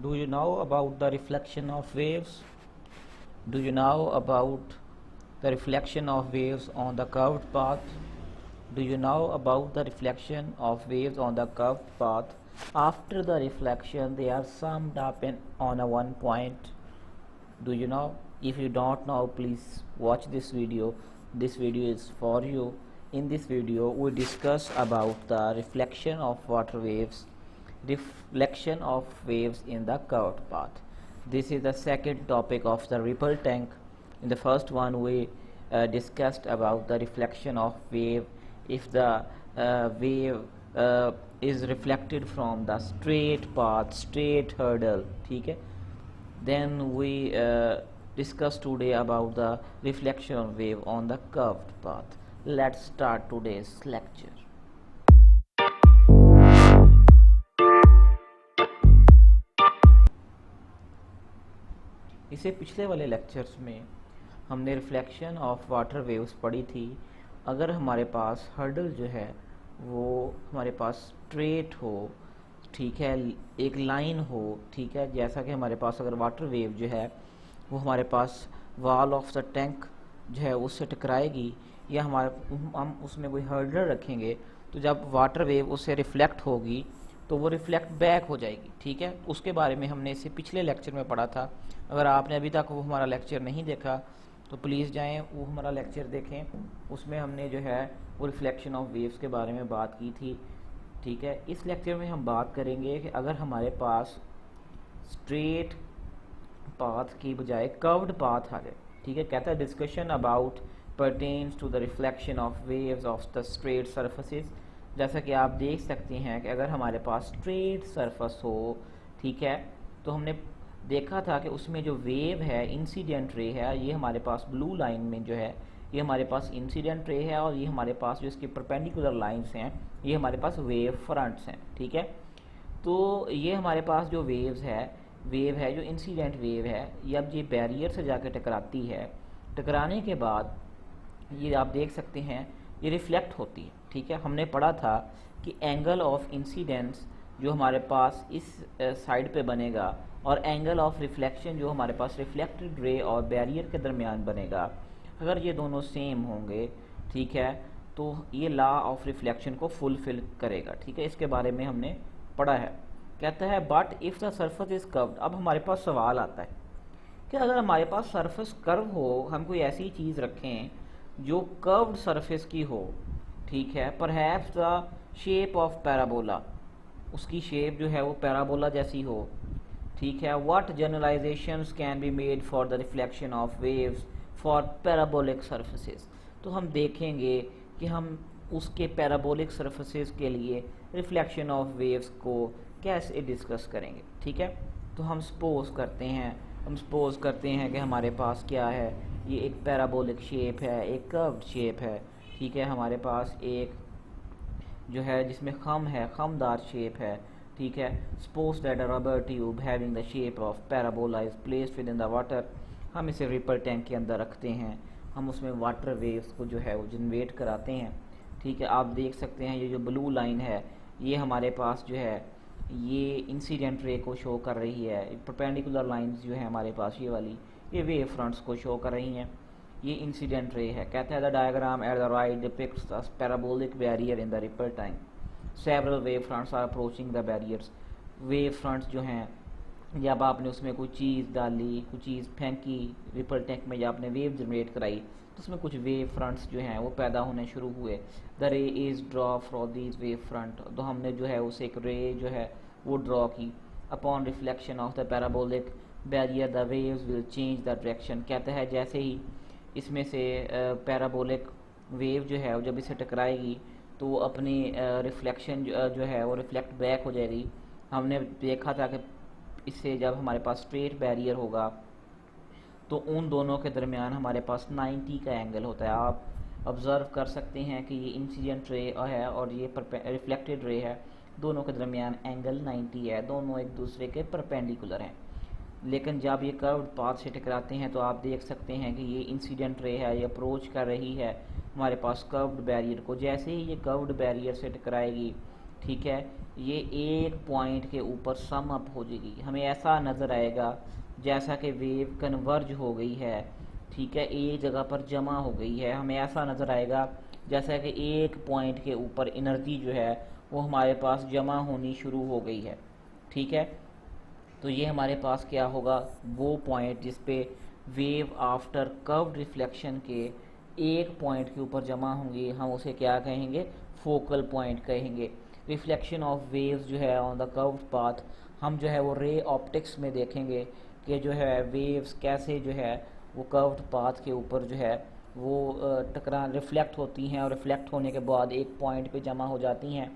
Do you know about the reflection of waves? Do you know about the reflection of waves on the curved path? Do you know about the reflection of waves on the curved path? After the reflection, they are summed up on a one point. Do you know? If you don't know, please watch this video. This video is for you. In this video, we discuss about the reflection of water waves, reflection of waves in the curved path. This is the second topic of the ripple tank. In the first one, we discussed about the reflection of wave. If the wave is reflected from the straight path, straight hurdle, ठीक है. Then we discuss today about the reflection of wave on the curved path. Let's start today's lecture. इससे पिछले वाले lectures में हमने reflection of water waves पढ़ी थी. अगर हमारे पास हर्डल जो है वो हमारे पास स्ट्रेट हो, ठीक है, एक लाइन हो, ठीक है, जैसा कि हमारे पास अगर वाटर वेव जो है वो हमारे पास वॉल ऑफ द टैंक जो है उससे टकराएगी या हम उसमें कोई हर्डल रखेंगे तो जब वाटर वेव उससे रिफ्लेक्ट होगी तो वो रिफ्लेक्ट बैक हो जाएगी. ठीक है, उसके बारे में हमने इससे पिछले लेक्चर में पढ़ा था. अगर आपने अभी तक वो हमारा लेक्चर नहीं देखा तो प्लीज़ जाएं, वो हमारा लेक्चर देखें. उसमें हमने जो है वो रिफ्लेक्शन ऑफ वेव्स के बारे में बात की थी. ठीक है, इस लेक्चर में हम बात करेंगे कि अगर हमारे पास स्ट्रेट पाथ की बजाय कर्व्ड पाथ आ जाए. ठीक है, कहता है discussion about pertains to the reflection of waves of the straight surfaces. जैसा कि आप देख सकते हैं कि अगर हमारे पास स्ट्रेट सरफेस हो, ठीक है, तो हमने देखा था कि उसमें जो वेव है, इंसिडेंट रे है, ये हमारे पास ब्लू लाइन में जो है ये हमारे पास इंसिडेंट रे है और ये हमारे पास जो इसके परपेंडिकुलर लाइंस हैं ये हमारे पास वेव फ्रंट्स हैं. ठीक है, तो ये हमारे पास जो वेव है जो इंसिडेंट वेव है, ये अब ये बैरियर से जाकर टकराती है. टकराने के बाद ये आप देख सकते हैं ये रिफ्लेक्ट होती है. ठीक है, हमने पढ़ा था कि एंगल ऑफ इंसिडेंस जो हमारे पास इस साइड पे बनेगा और एंगल ऑफ रिफ्लेक्शन जो हमारे पास रिफ्लेक्टेड रे और बैरियर के दरमियान बनेगा, अगर ये दोनों सेम होंगे, ठीक है, तो ये लॉ ऑफ रिफ्लेक्शन को फुलफिल करेगा. ठीक है, इसके बारे में हमने पढ़ा है. कहता है but if the surface is curved. अब हमारे पास सवाल आता है कि अगर हमारे पास सरफेस कर्व हो, हम कोई ऐसी चीज़ रखें जो कर्व्ड सरफेस की हो, ठीक है, perhaps the shape of parabola, उसकी शेप जो है वो पैराबोला जैसी हो. ठीक है, what generalisations can be made for the reflection of waves for parabolic surfaces. तो हम देखेंगे कि हम उसके पैराबोलिक सरफेसेस के लिए रिफ्लेक्शन ऑफ वेव्स को कैसे डिस्कस करेंगे. ठीक है, तो हम सपोज करते हैं कि हमारे पास क्या है, ये एक पैराबोलिक शेप है, एक कर्व्ड शेप है. ठीक है, हमारे पास एक जो है जिसमें खमदार शेप है. ठीक है, suppose that a rubber tube having the shape of parabola is placed with in the water. हम इसे रिपल टैंक के अंदर रखते हैं, हम उसमें वाटर वेव्स को जो है वो जनरेट कराते हैं. ठीक है, आप देख सकते हैं ये जो ब्लू लाइन है ये हमारे पास जो है ये इंसिडेंट रे को शो कर रही है. परपेंडिकुलर लाइंस जो है हमारे पास ये वाली ये वेव फ्रंट्स को शो कर रही हैं. ये इंसिडेंट रे है. कहता है the diagram at the right depicts the parabolic barrier in the ripple tank. Several wave fronts are approaching the barriers. Wave fronts जो हैं जब आपने उसमें कोई चीज़ डाली, कोई चीज़ फेंकी रिपल टैंक में, जब आपने वेव जनरेट कराई तो उसमें कुछ वेव फ्रंट्स जो हैं वो पैदा होने शुरू हुए. द रे is draw from these wave front. तो हमने जो है उसे एक रे जो है वो ड्रॉ की. Upon reflection of the parabolic barrier the waves will change the direction. कहता है जैसे ही इसमें से पैराबोलिक वेव जो है जब इसे टकराएगी तो अपनी रिफ्लेक्शन जो है वो रिफ्लेक्ट बैक हो जाएगी. हमने देखा था कि इससे जब हमारे पास स्ट्रेट बैरियर होगा तो उन दोनों के दरमियान हमारे पास 90 का एंगल होता है. आप ऑब्ज़र्व कर सकते हैं कि ये इंसिडेंट रे है और ये रिफ्लेक्टेड रे है, दोनों के दरमियान एंगल 90 है, दोनों एक दूसरे के परपेंडिकुलर हैं. लेकिन जब ये कर्व्ड पाथ से टकराते हैं तो आप देख सकते हैं कि ये इंसिडेंट रे है, ये अप्रोच कर रही है हमारे पास कर्व्ड बैरियर को. जैसे ही ये कर्व्ड बैरियर से टकराएगी ठीक है, ये एक पॉइंट के ऊपर सम अप हो जाएगी। हमें ऐसा नज़र आएगा जैसा कि वेव कन्वर्ज हो गई है, ठीक है, एक जगह पर जमा हो गई है। हमें ऐसा नज़र आएगा जैसा कि एक पॉइंट के ऊपर एनर्जी जो है वो हमारे पास जमा होनी शुरू हो गई है, ठीक है। तो ये हमारे पास क्या होगा, वो पॉइंट जिस पे वेव आफ्टर कर्व्ड रिफ्लेक्शन के एक पॉइंट के ऊपर जमा होंगी, हम उसे क्या कहेंगे, फोकल पॉइंट कहेंगे। रिफ्लेक्शन ऑफ वेव्स जो है ऑन द कर्व्ड पाथ, हम जो है वो रे ऑप्टिक्स में देखेंगे कि जो है वेव्स कैसे जो है वो कर्व्ड पाथ के ऊपर जो है वो टकरा रिफ्लेक्ट होती हैं और रिफ्लेक्ट होने के बाद एक पॉइंट पे जमा हो जाती हैं,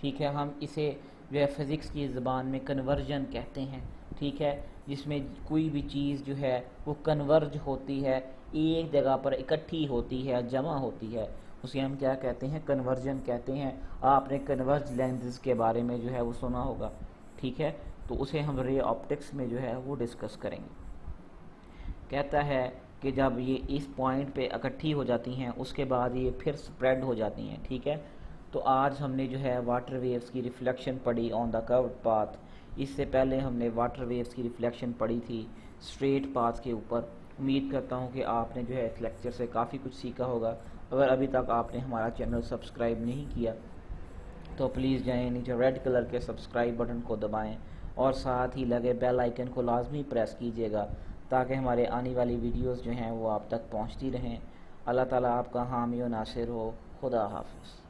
ठीक है। हम इसे जो है फ़िज़िक्स की ज़बान में कन्वर्जन कहते हैं, ठीक है, जिसमें कोई भी चीज़ जो है वो कन्वर्ज होती है, एक जगह पर इकट्ठी होती है, जमा होती है, उसे हम क्या कहते हैं, कन्वर्जन कहते हैं। आपने कन्वर्ज लेंसेज के बारे में जो है वो सुना होगा, ठीक है, तो उसे हम रे ऑप्टिक्स में जो है वो डिस्कस करेंगे। कहता है कि जब ये इस पॉइंट पे इकट्ठी हो जाती हैं उसके बाद ये फिर स्प्रेड हो जाती हैं, ठीक है। तो आज हमने जो है वाटर वेव्स की रिफ्लेक्शन पढ़ी ऑन द कर्व्ड पाथ। इससे पहले हमने वाटर वेव्स की रिफ्लेक्शन पढ़ी थी स्ट्रेट पाथ के ऊपर। उम्मीद करता हूँ कि आपने जो है इस लेक्चर से काफ़ी कुछ सीखा होगा। अगर अभी तक आपने हमारा चैनल सब्सक्राइब नहीं किया तो प्लीज़ जाएं, नीचे रेड कलर के सब्सक्राइब बटन को दबाएं और साथ ही लगे बेल आइकन को लाजमी प्रेस कीजिएगा ताकि हमारे आने वाली वीडियोस जो हैं वो आप तक पहुंचती रहें। अल्लाह ताला आपका हामी व नासिर हो। खुदा हाफिज़।